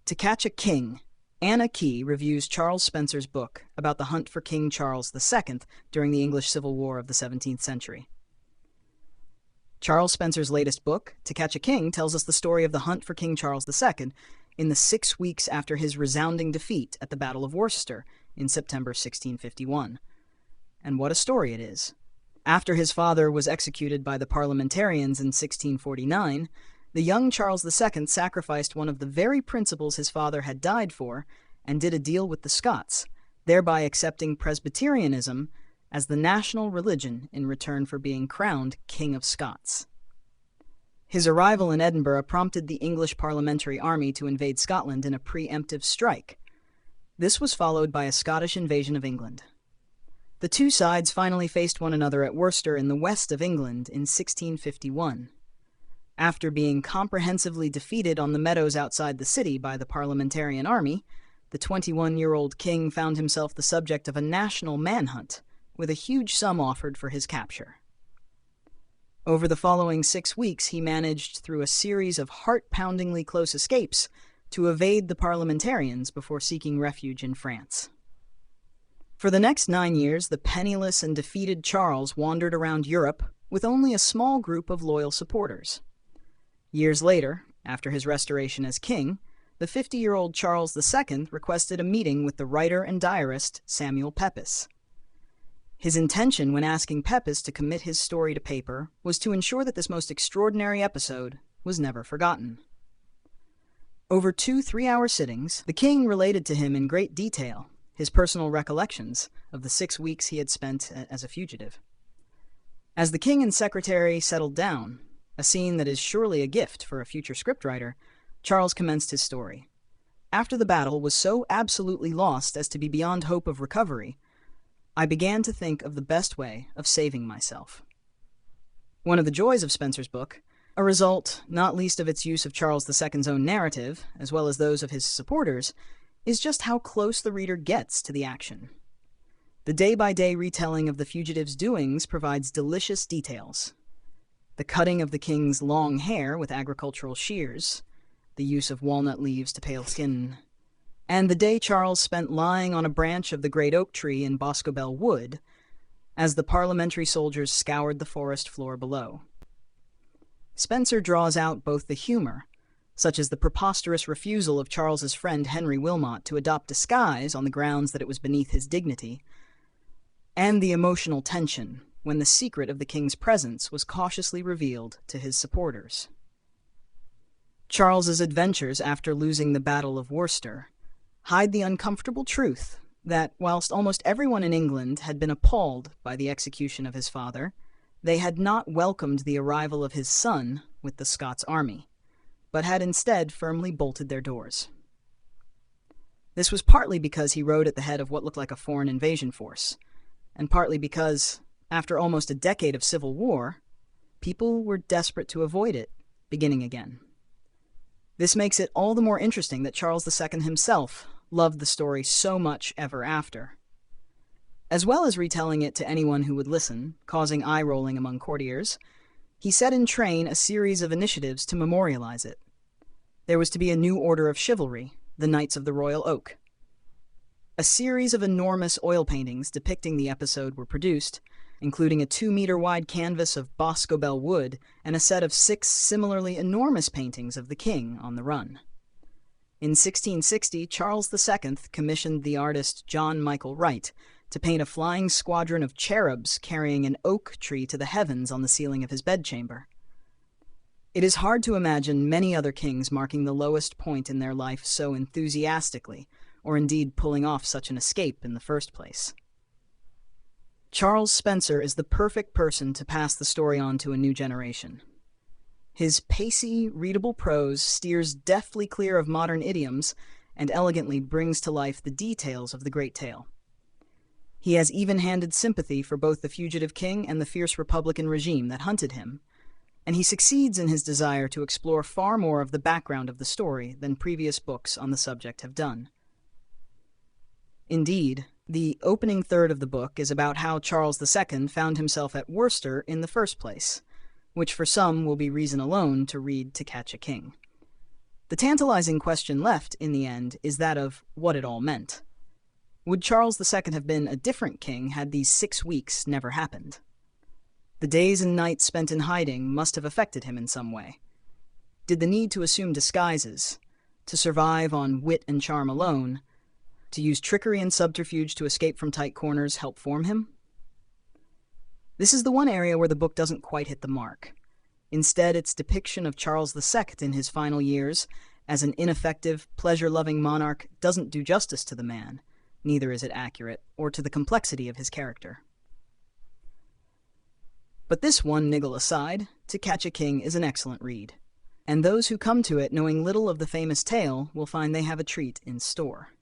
To Catch a King, Anna Key reviews Charles Spencer's book about the hunt for King Charles II during the English Civil War of the 17th century. Charles Spencer's latest book, To Catch a King, tells us the story of the hunt for King Charles II in the 6 weeks after his resounding defeat at the Battle of Worcester in September 1651. And what a story it is. After his father was executed by the parliamentarians in 1649, the young Charles II sacrificed one of the very principles his father had died for and did a deal with the Scots, thereby accepting Presbyterianism as the national religion in return for being crowned King of Scots. His arrival in Edinburgh prompted the English parliamentary army to invade Scotland in a preemptive strike. This was followed by a Scottish invasion of England. The two sides finally faced one another at Worcester in the west of England in 1651. After being comprehensively defeated on the meadows outside the city by the parliamentarian army, the 21-year-old king found himself the subject of a national manhunt, with a huge sum offered for his capture. Over the following 6 weeks, he managed, through a series of heart-poundingly close escapes, to evade the parliamentarians before seeking refuge in France. For the next 9 years, the penniless and defeated Charles wandered around Europe with only a small group of loyal supporters. Years later, after his restoration as king, the 50-year-old Charles II requested a meeting with the writer and diarist Samuel Pepys. His intention when asking Pepys to commit his story to paper was to ensure that this most extraordinary episode was never forgotten. Over 2 3-hour sittings, the king related to him in great detail his personal recollections of the 6 weeks he had spent as a fugitive. As the king and secretary settled down, a scene that is surely a gift for a future scriptwriter, Charles commenced his story. After the battle was so absolutely lost as to be beyond hope of recovery, I began to think of the best way of saving myself. One of the joys of Spencer's book, a result not least of its use of Charles II's own narrative, as well as those of his supporters, is just how close the reader gets to the action. The day-by-day retelling of the fugitive's doings provides delicious details. The cutting of the king's long hair with agricultural shears, the use of walnut leaves to pale skin, and the day Charles spent lying on a branch of the great oak tree in Boscobel Wood as the parliamentary soldiers scoured the forest floor below. Spencer draws out both the humor, such as the preposterous refusal of Charles's friend Henry Wilmot to adopt disguise on the grounds that it was beneath his dignity, and the emotional tension when the secret of the king's presence was cautiously revealed to his supporters. Charles's adventures after losing the Battle of Worcester hide the uncomfortable truth that, whilst almost everyone in England had been appalled by the execution of his father, they had not welcomed the arrival of his son with the Scots army, but had instead firmly bolted their doors. This was partly because he rode at the head of what looked like a foreign invasion force, and partly because, after almost a decade of civil war, people were desperate to avoid it beginning again. This makes it all the more interesting that Charles II himself loved the story so much ever after. As well as retelling it to anyone who would listen, causing eye-rolling among courtiers, he set in train a series of initiatives to memorialize it. There was to be a new order of chivalry, the Knights of the Royal Oak. A series of enormous oil paintings depicting the episode were produced, including a 2-meter-wide canvas of Boscobel Wood and a set of 6 similarly enormous paintings of the king on the run. In 1660, Charles II commissioned the artist John Michael Wright to paint a flying squadron of cherubs carrying an oak tree to the heavens on the ceiling of his bedchamber. It is hard to imagine many other kings marking the lowest point in their life so enthusiastically, or indeed pulling off such an escape in the first place. Charles Spencer is the perfect person to pass the story on to a new generation. His pacey, readable prose steers deftly clear of modern idioms and elegantly brings to life the details of the great tale. He has even-handed sympathy for both the fugitive king and the fierce Republican regime that hunted him, and he succeeds in his desire to explore far more of the background of the story than previous books on the subject have done. Indeed, the opening third of the book is about how Charles II found himself at Worcester in the first place, which for some will be reason alone to read To Catch a King. The tantalizing question left, in the end, is that of what it all meant. Would Charles II have been a different king had these 6 weeks never happened? The days and nights spent in hiding must have affected him in some way. Did the need to assume disguises, to survive on wit and charm alone, to use trickery and subterfuge to escape from tight corners help form him? This is the one area where the book doesn't quite hit the mark. Instead, its depiction of Charles II in his final years as an ineffective, pleasure-loving monarch doesn't do justice to the man. Neither is it accurate, or to the complexity of his character. But this one niggle aside, To Catch a King is an excellent read, and those who come to it knowing little of the famous tale will find they have a treat in store.